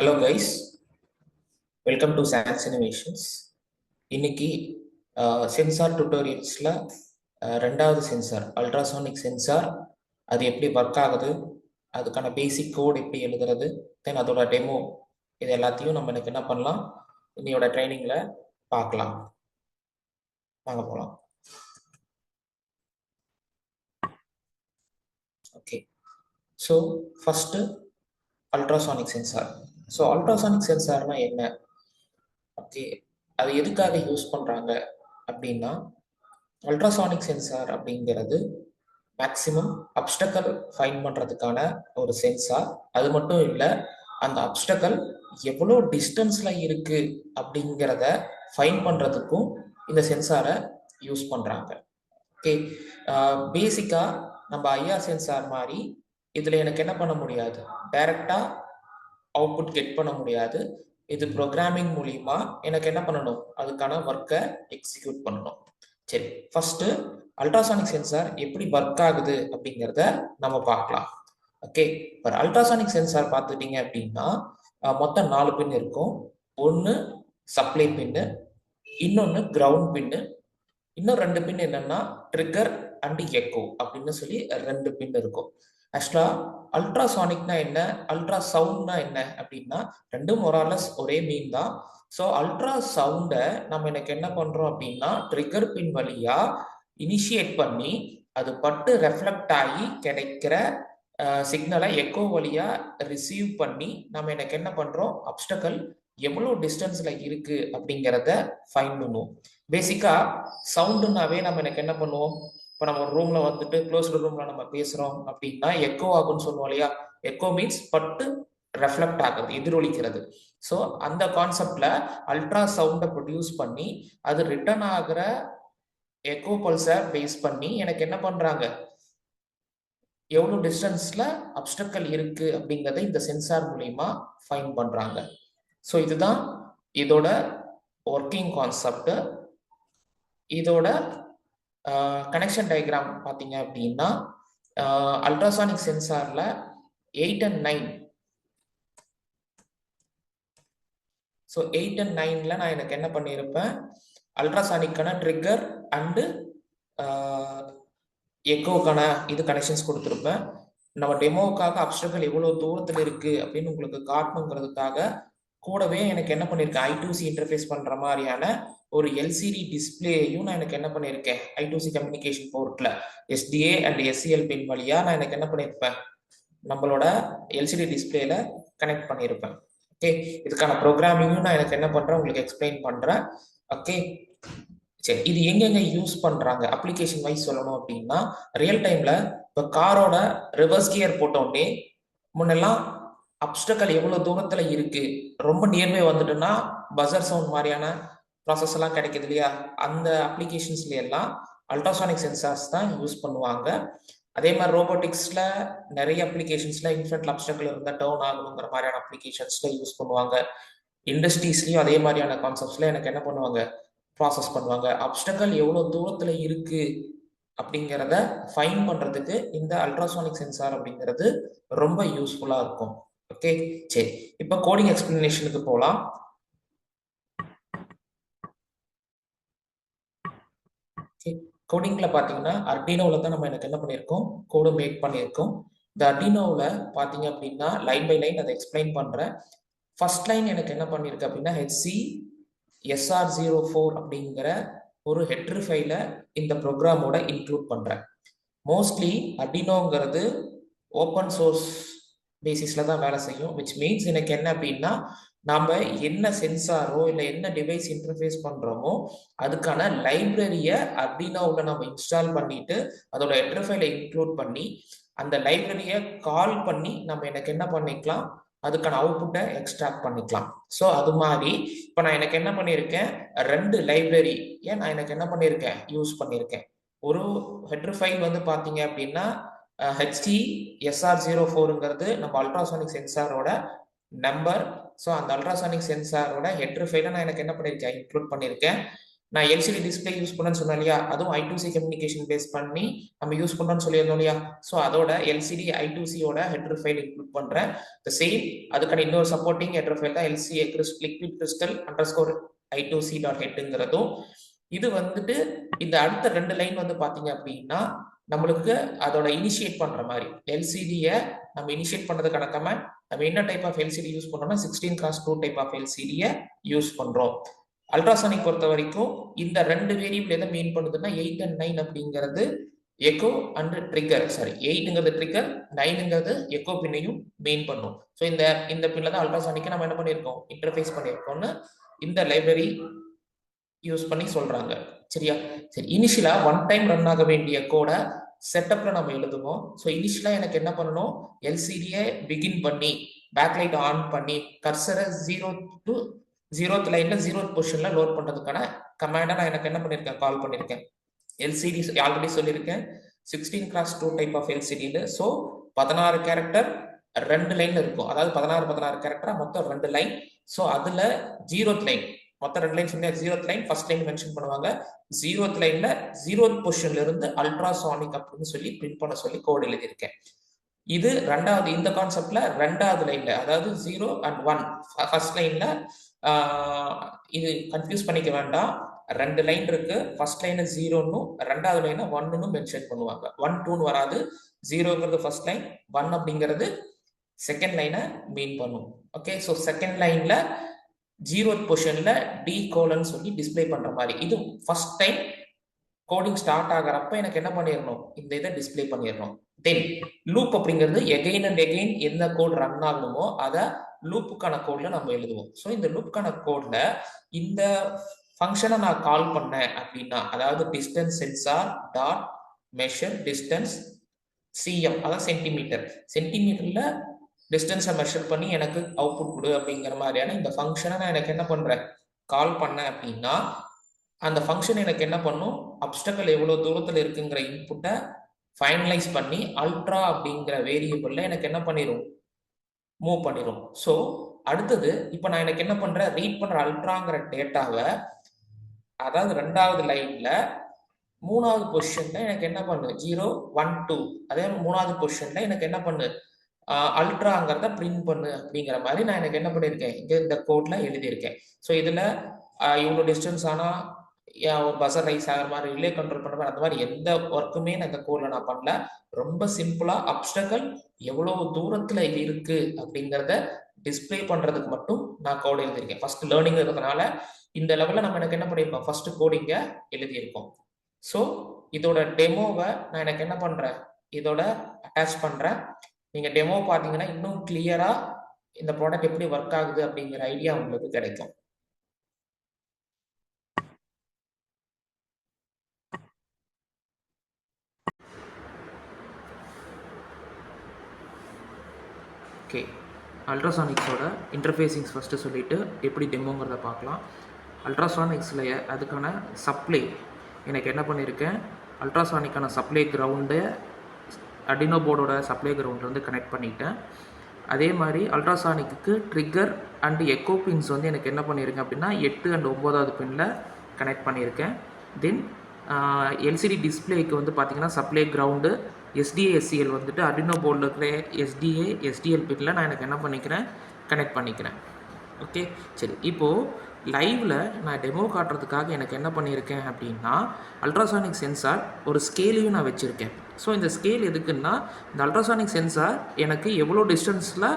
Hello guys, welcome to chance innovations. இன்னைக்கு sensor டுட்டோரியல்ஸில் ரெண்டாவது sensor ultrasonic sensor அது எப்படி ஒர்க் ஆகுது, அதுக்கான பேசிக் கோட் எப்படி எழுதுறது, தென் அதோட டெமோ, இது எல்லாத்தையும் நம்ம எனக்கு என்ன பண்ணலாம் இன்னையோட ட்ரைனிங்கில் பார்க்கலாம். வாங்க போகலாம். Okay, so first ultrasonic sensor. So ultrasonic சென்சார்னா என்ன? ஓகே, அது எதுக்காக யூஸ் பண்ணுறாங்க அப்படின்னா, அல்ட்ராசானிக் சென்சார் அப்படிங்கிறது மேக்சிமம் அப்டக்கல் ஃபைண்ட் பண்ணுறதுக்கான ஒரு சென்சார். அது மட்டும் இல்லை, அந்த அப்டக்கல் எவ்வளோ டிஸ்டன்ஸில் இருக்குது அப்படிங்கிறத ஃபைண்ட் பண்ணுறதுக்கும் இந்த சென்சாரை யூஸ் பண்ணுறாங்க. ஓகே, பேசிக்காக நம்ம ஐஆர் சென்சார் மாதிரி இதில் எனக்கு என்ன பண்ண முடியாது, டைரெக்டாக அவுட்புட் கெட் பண்ண முடியாது. இது ப்ரோக்ராமிங் மூலிமா எனக்கு என்ன பண்ணணும், அதுக்கான ஒர்க்கை எக்ஸிக்யூட் பண்ணணும். சரி, ஃபர்ஸ்ட் அல்ட்ராசானிக் சென்சார் எப்படி ஒர்க் ஆகுது அப்படிங்கிறத நம்ம பார்க்கலாம். ஓகே, இப்போ அல்ட்ராசானிக் சென்சார் பார்த்துட்டீங்க அப்படின்னா மொத்தம் 4 பின் இருக்கும். ஒன்று சப்ளை பின்னு, இன்னொன்று கிரவுண்ட் பின்னு, இன்னும் 2 பின் என்னன்னா ட்ரிகர் அண்ட் எக்கோ அப்படின்னு சொல்லி 2 பின் இருக்கும். ஆக்சுவலா அல்ட்ராசானிக்னா என்ன, அல்ட்ரா சவுண்ட்னா என்ன அப்படின்னா ரெண்டும் மொராலஸ் ஒரே மீன் தான். ஸோ அல்ட்ரா சவுண்டை நம்ம எனக்கு என்ன பண்றோம் அப்படின்னா ட்ரிகர் பின் வழியா இனிஷியேட் பண்ணி அது பட்டு ரெஃப்ளெக்ட் ஆகி கிடைக்கிற சிக்னலை எக்கோ வழியா ரிசீவ் பண்ணி நம்ம எனக்கு என்ன பண்றோம், அப்டக்கல் எவ்வளோ டிஸ்டன்ஸ்ல இருக்கு அப்படிங்கிறத ஃபைண்ட் பண்ணுவோம். பேசிக்கா சவுண்டுனாவே நம்ம எனக்கு என்ன பண்ணுவோம், இப்போ நம்ம ஒரு ரூம்ல வந்துட்டு க்ளோஸ்டு ரூம்ல நம்ம பேசுறோம் அப்படின்னா எக்கோ ஆகும்னு சொல்லுவோம் இல்லையா. எக்கோ மீன்ஸ் பட்டு ரெஃப்ளெக்ட் ஆகுது, எதிரொலிக்கிறது. ஸோ அந்த கான்செப்ட்ல அல்ட்ரா சவுண்டை ப்ரொடியூஸ் பண்ணி அது ரிட்டர்ன் ஆகிற எக்கோ பல்ஸை பேஸ் பண்ணி எனக்கு என்ன பண்றாங்க, எவ்வளோ டிஸ்டன்ஸ்ல அப்டக்கல் இருக்கு அப்படிங்கிறத இந்த சென்சார் மூலியமா ஃபைண்ட் பண்றாங்க. ஸோ இதுதான் இதோட ஒர்க்கிங் கான்செப்ட். இதோட கனெக்ஷன் டயக்ராம் பார்த்தீங்க அப்படின்னா அல்ட்ராசானிக் சென்சார்ல 8 and 9. ஸோ 8 and 9ல நான் எனக்கு என்ன பண்ணியிருப்பேன், அல்ட்ராசானிக்கான ட்ரிகர் அண்டு எக்கோக்கான இது கனெக்ஷன்ஸ் கொடுத்துருப்பேன். நம்ம டெமோவுக்காக அப்டக்கல் எவ்வளோ தூரத்தில் இருக்கு அப்படின்னு உங்களுக்கு காட்டணுங்கிறதுக்காக கூடவே எனக்கு என்ன பண்ணியிருக்கேன், I2C இன்டர்ஃபேஸ் பண்ணுற மாதிரியான ஒரு எல்சிடி டிஸ்பிளேயும் நான் எனக்கு என்ன பண்ணியிருக்கேன், I2C கம்யூனிகேஷன் போர்ட்டில் SDA அண்ட் SCL பின் வழியாக நான் எனக்கு என்ன பண்ணியிருப்பேன், நம்மளோட எல்சிடி டிஸ்பிளேல கனெக்ட் பண்ணியிருப்பேன். ஓகே, இதுக்கான ப்ரோக்ராமிங்கும் நான் எனக்கு என்ன பண்ணுறேன் உங்களுக்கு எக்ஸ்பிளைன் பண்ணுறேன். ஓகே, சரி, இது எங்கெங்க யூஸ் பண்றாங்க அப்ளிகேஷன் வைஸ் சொல்லணும் அப்படின்னா, ரியல் டைம்ல இப்போ காரோட ரிவர்ஸ் கியர் போட்டோடனே முன்னெல்லாம் அப்டக்கல் எவ்வளவு தூரத்துல இருக்கு, ரொம்ப நியர்பை வந்துட்டுன்னா பஸர் சவுண்ட் மாதிரியான ப்ராசஸ் எல்லாம் கிடைக்குது இல்லையா. அந்த அப்ளிகேஷன்ஸ்ல எல்லாம் அல்ட்ராசானிக் சென்சார்ஸ் தான் யூஸ் பண்ணுவாங்க. அதே மாதிரி ரோபோட்டிக்ஸ்ல நிறைய அப்ளிகேஷன்ஸ்ல இன்ஃபென்ட்ல அப்டக்கல் இருந்தால் டர்ன் ஆகணுங்கிற மாதிரியான அப்ளிகேஷன்ஸ்ல யூஸ் பண்ணுவாங்க. இண்டஸ்ட்ரீஸ்லயும் அதே மாதிரியான கான்செப்ட்ஸ்ல எனக்கு என்ன பண்ணுவாங்க, ப்ராசஸ் பண்ணுவாங்க. அப்டக்கல் எவ்வளோ தூரத்தில் இருக்கு அப்படிங்கிறத ஃபைன் பண்ணுறதுக்கு இந்த அல்ட்ராசானிக் சென்சார் அப்படிங்கிறது ரொம்ப யூஸ்ஃபுல்லாக இருக்கும். ஓகே, சரி, இப்போ கோடிங் எக்ஸ்பிளனேஷனுக்கு போகலாம். கோடிங்கில் பார்த்தீங்கன்னா அர்டினோவில் தான் நம்ம எனக்கு என்ன பண்ணியிருக்கோம், கோடு மேக் பண்ணியிருக்கோம். இந்த அர்டினோவில் பார்த்தீங்க அப்படின்னா லைன் பை லைன் அதை எக்ஸ்பிளைன் பண்ணுறேன். ஃபர்ஸ்ட் லைன் எனக்கு என்ன பண்ணியிருக்கு அப்படின்னா HC SR04 அப்படிங்கிற ஒரு ஹெட்ரு ஃபைலை இந்த ப்ரோக்ராமோட இன்க்ளூட் பண்ணுறேன். மோஸ்ட்லி அர்டினோங்கிறது ஓப்பன் சோர்ஸ் பேசிஸில் தான் வேலை செய்யும். விச் மீன்ஸ் எனக்கு என்ன அப்படின்னா, நாம் என்ன சென்சாரோ இல்லை என்ன டிவைஸ் இன்டர்ஃபேஸ் பண்ணுறோமோ அதுக்கான லைப்ரரியை அர்டினோவில் நம்ம இன்ஸ்டால் பண்ணிட்டு அதோட ஹெட்ரு ஃபைலை இன்க்ளூட் பண்ணி அந்த லைப்ரரியை கால் பண்ணி நம்ம எனக்கு என்ன பண்ணிக்கலாம், அதுக்கான அவுட்புட்டை எக்ஸ்ட்ராக்ட் பண்ணிக்கலாம். ஸோ அது மாதிரி இப்போ நான் எனக்கு என்ன பண்ணியிருக்கேன், 2 லைப்ரரி நான் எனக்கு என்ன பண்ணியிருக்கேன், யூஸ் பண்ணியிருக்கேன். ஒரு ஹெட்ரு ஃபைல் வந்து பார்த்தீங்க அப்படின்னா HT SR04ங்கிறது நம்ம அல்ட்ராசானிக் சென்சாரோட நம்பர். ஸோ அந்த அல்ட்ராசானிக் சென்சாரோட ஹெட்ரு ஃபைலை நான் எனக்கு என்ன பண்ணியிருக்கேன், இன்க்ளூட் பண்ணியிருக்கேன். நான் எல்சிடி டிஸ்பிளே யூஸ் பண்ணேன்னு சொன்னேன் இல்லையா, அதுவும் I2C கம்யூனிகேஷன் பேஸ் பண்ணி நம்ம யூஸ் பண்றோம்னு சொல்லியிருந்தோம் இல்லையா. ஸோ அதோட எல்சிடி I2Cயோட ஹெடர் ஃபைல் இன்க்ளூட் பண்றேன். த சேம் அதுக்கான இன்னொரு சப்போர்ட்டிங் ஹெடர் ஃபைல் தான் LCA லிக்விட் கிறிஸ்டல் அண்டர்ஸ்கோர் I2C.headங்கிறதும். இது வந்துட்டு இந்த அடுத்த 2 லைன் வந்து பாத்தீங்க அப்படின்னா நம்மளுக்கு அதோட இனிஷியேட் பண்ற மாதிரி எல்சிடியை நம்ம இனிஷியேட் பண்றதுக்கான கமாண்ட். நம்ம என்ன டைப் ஆஃப் எல்சிடி யூஸ் பண்றோம்னா 16x2 டைப் ஆஃப் எல்சிடியை யூஸ் பண்றோம். அல்ட்ராசானிக் பொறுத்த வரைக்கும் இந்த 2 வேரியபிள் எதை மீன் பண்ணுதுன்னா 8 and 9 அப்படிங்கிறது எக்கோ அண்ட் ட்ரிகர். சாரி, 8ங்கிறது ட்ரிகர், 9ங்கிறது எக்கோ பின்னையும் மெயின் பண்ணும். ஸோ இந்த பின்ல தான் அல்ட்ராசானிக்கை நம்ம என்ன பண்ணியிருக்கோம், இன்டர்ஃபேஸ் பண்ணியிருக்கோம்னு இந்த லைப்ரரி யூஸ் பண்ணி சொல்றாங்க. சரியா? சரி, இனிஷியலா ஒன் டைம் ரன் ஆக வேண்டிய கோட செட்டப்ல நம்ம எழுதுவோம். ஸோ இனிஷியலா எனக்கு என்ன பண்ணணும், எல்சிடியை பிகின் பண்ணி பேக்லைட் ஆன் பண்ணி கர்சரை 0 to 0th லைன்ல 0th பொசிஷன்ல லோட் பண்றதுக்கான கமாண்டை நான் எனக்கு என்ன பண்ணிருக்கேன், கால் பண்ணிருக்கேன். எல்சிடி ஆல்ரெடி சொல்லியிருக்கேன் 16x2 டைப் ஆஃப் எல்சிடின்னு. ஸோ 16 கேரக்டர் 2 லைன்ல இருக்கும். அதாவது 16 கேரக்டரா மொத்தம் 2 லைன். ஸோ அதுல 0th லைன் மொத்தம் 2 லைன் சொன்னா 0th line first line mention பண்ணுவாங்க. 0th லைன்ல 0th பொசிஷன்ல இருந்து அல்ட்ராசானிக் அப்படின்னு சொல்லி பிரிண்ட் பண்ண சொல்லி கோட் எழுதியிருக்கேன். இது ரெண்டாவது, இந்த கான்செப்ட்ல ரெண்டாவது லைன்ல, அதாவது 0 and 1 ஃபர்ஸ்ட் லைன்ல இது கன்ஃபியூஸ் பண்ணிக்க வேண்டாம். 2 லைன் இருக்கு. ஃபர்ஸ்ட் லைன் 0ன்னு, ரெண்டாவது லைன் 1ன்னு மென்ஷன் பண்ணுவாங்க. 1 2ன்னு வராது. 0ங்கிறது ஃபர்ஸ்ட் லைன், 1 அப்படிங்கிறது செகண்ட் லைனை மீன் பண்ணும். ஓகே, ஸோ செகண்ட் லைன்ல 0th பொசிஷன்ல டி கோலன் சொல்லி டிஸ்பிளே பண்ற மாதிரி. இது ஃபர்ஸ்ட் டைம் கோடிங் ஸ்டார்ட் ஆகிறப்ப எனக்கு என்ன பண்ணிடணும், இந்த இதை டிஸ்பிளே பண்ணிடணும். தென் லூப் அப்படிங்கிறது எகைன் அண்ட் எகைன் எந்த கோட் ரன் ஆகணுமோ அதை லூப்புக்கான கோட்ல நம்ம எழுதுவோம். ஸோ இந்த லூப்புக்கான கோட்ல இந்த ஃபங்க்ஷனை நான் கால் பண்ணேன் அப்படின்னா, அதாவது distance sensor dot measure distance CM, அதாவது சென்டிமீட்டர், சென்டிமீட்டர்ல டிஸ்டன்ஸை மெஷர் பண்ணி எனக்கு அவுட்புட் கொடு அப்படிங்கிற மாதிரியான இந்த ஃபங்க்ஷனை நான் எனக்கு என்ன பண்றேன், கால் பண்ணேன் அப்படின்னா அந்த ஃபங்க்ஷன் எனக்கு என்ன பண்ணும், அப்டக்கல் எவ்வளோ தூரத்தில் இருக்குங்கிற இன்புட்டை ஃபைனலைஸ் பண்ணி அல்ட்ரா அப்படிங்கிற வேரியபிள்ல எனக்கு என்ன பண்ணிடும், மூவ் பண்ணிடும். ஸோ அடுத்தது இப்போ நான் எனக்கு என்ன பண்றேன், ரீட் பண்ற அல்ட்ராங்கிற டேட்டாவை, அதாவது ரெண்டாவது லைன்ல 3வது பொசிஷன்ல எனக்கு என்ன பண்ணு 0 1 2, அதே 3வது பொசிஷன்ல எனக்கு என்ன பண்ணு அல்ட்ராங்கிறத பிரிண்ட் பண்ணு அப்படிங்கிற மாதிரி நான் எனக்கு என்ன பண்ணியிருக்கேன், இங்க இந்த கோட்ல எழுதியிருக்கேன். ஸோ இதுல இவ்வளோ டிஸ்டன்ஸ் ஆனா ஒரு பஸர் ரைஸ் ஆகிற மாதிரி, ரிலே கண்ட்ரோல் பண்ணுற மாதிரி, அந்த மாதிரி எந்த ஒர்க்குமே நான் இந்த கோட்ல நான் பண்ணல. ரொம்ப சிம்பிளா அப்டக்கல் எவ்வளவு தூரத்துல இருக்கு அப்படிங்கிறத டிஸ்பிளே பண்றதுக்கு மட்டும் நான் கோட் எழுதியிருக்கேன். ஃபர்ஸ்ட் லேர்னிங் இருக்கிறதுனால இந்த லெவலில் நம்ம எனக்கு என்ன பண்ணியிருக்கோம், ஃபர்ஸ்ட் கோடிங்க எழுதியிருக்கோம். ஸோ இதோட டெமோவை நான் எனக்கு என்ன பண்றேன், இதோட அட்டாச் பண்றேன். நீங்க டெமோ பார்த்தீங்கன்னா இன்னும் கிளியரா இந்த ப்ராடக்ட் எப்படி ஒர்க் ஆகுது அப்படிங்கிற ஐடியா உங்களுக்கு கிடைக்கும். ஓகே, அல்ட்ராசானிக்ஸோட இன்டர்ஃபேஸிங்ஸ் ஃபஸ்ட்டு சொல்லிவிட்டு எப்படி டெமோங்கிறத பார்க்கலாம். அல்ட்ராசானிக்ஸில் அதுக்கான சப்ளை எனக்கு என்ன பண்ணியிருக்கேன், அல்ட்ராசானிக்கான சப்ளை கிரவுண்டு அர்டினோ போர்டோட சப்ளை கிரவுண்ட்லேருந்து கனெக்ட் பண்ணிட்டேன். அதே மாதிரி அல்ட்ராசானிக்கு ட்ரிகர் அண்ட் எக்கோ பின்ஸ் வந்து எனக்கு என்ன பண்ணியிருக்கேன் அப்படின்னா 8 and 9வது பின்னில் கனெக்ட் பண்ணியிருக்கேன். தென் எல்சிடி டிஸ்பிளேக்கு வந்து பார்த்திங்கன்னா சப்ளை கிரவுண்டு எஸ்டிஏ எஸ்சிஎல் வந்துட்டு அர்டினோ போர்டில் இருக்கிற எஸ்டிஏ எஸ்டிஎல் பின்னில் நான் எனக்கு என்ன பண்ணிக்கிறேன், கனெக்ட் பண்ணிக்கிறேன். ஓகே, சரி, இப்போது லைவில் நான் டெமோ காட்டுறதுக்காக எனக்கு என்ன பண்ணியிருக்கேன் அப்படின்னா அல்ட்ராசானிக் சென்சார் ஒரு ஸ்கேலையும் நான் வச்சுருக்கேன். ஸோ இந்த ஸ்கேல் எதுக்குன்னா இந்த அல்ட்ராசானிக் சென்சார் எனக்கு எவ்வளோ டிஸ்டன்ஸில்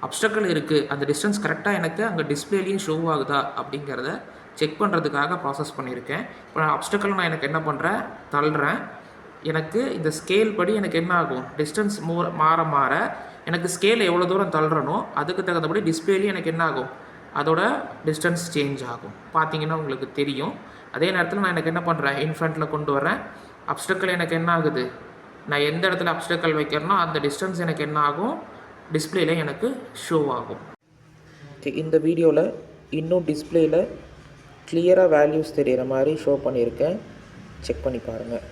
அப்டக்கல் இருக்குது, அந்த டிஸ்டன்ஸ் கரெக்டாக எனக்கு அங்கே டிஸ்பிளேலையும் ஷோ ஆகுதா அப்படிங்கிறத செக் பண்ணுறதுக்காக ப்ராசஸ் பண்ணியிருக்கேன். இப்போ நான் அப்டக்கல் நான் எனக்கு என்ன பண்ணுறேன், தள்ளுறேன். எனக்கு இந்த ஸ்கேல் படி எனக்கு என்ன ஆகும், டிஸ்டன்ஸ் மாற மாற எனக்கு ஸ்கேல் எவ்வளோ தூரம் தள்ளுறனோ அதுக்கு தகுந்தபடி டிஸ்பிளேலையும் எனக்கு என்ன ஆகும், அதோட டிஸ்டன்ஸ் சேஞ்ச் ஆகும். பார்த்தீங்கன்னா உங்களுக்கு தெரியும். அதே நேரத்தில் நான் எனக்கு என்ன பண்ணுறேன், இன்ஃப்ரண்ட்டில் கொண்டு வரேன். அப்டக்கல் எனக்கு என்ன ஆகுது, நான் எந்த இடத்துல அப்டக்கல் வைக்கிறேனோ அந்த டிஸ்டன்ஸ் எனக்கு என்ன ஆகும், டிஸ்பிளேல எனக்கு ஷோ ஆகும். இந்த வீடியோவில் இன்னும் டிஸ்பிளேல கிளியராக வேல்யூஸ் தெரிகிற மாதிரி ஷோ பண்ணியிருக்கேன், செக் பண்ணி பாருங்கள்.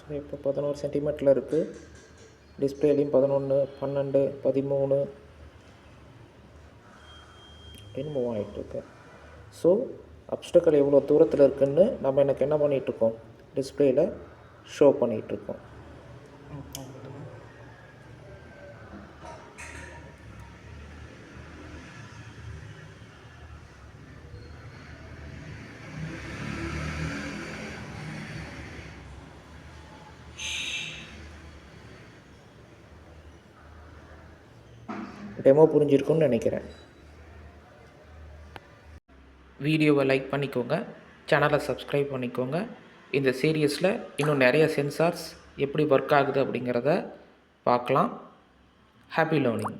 ஸோ இப்போ 11 சென்டிமீட்டரில் இருக்குது. டிஸ்பிளேலையும் 11, 12, 13 அப்படின்னு மூவ் ஆகிட்டுருக்கு. ஸோ அப்டக்கல் எவ்வளோ தூரத்தில் இருக்குதுன்னு நம்ம எனக்கு என்ன பண்ணிகிட்ருக்கோம், டிஸ்பிளேயில் ஷோ பண்ணிகிட்ருக்கோம். டெமோ புரிஞ்சிருக்குன்னு நினைக்கிறேன். வீடியோவை லைக் பண்ணிக்கோங்க, சேனலை சப்ஸ்கிரைப் பண்ணிக்கோங்க. இந்த சீரியஸில் இன்னும் நிறைய சென்சார்ஸ் எப்படி ஒர்க் ஆகுது அப்படிங்கிறத பார்க்கலாம். Happy learning.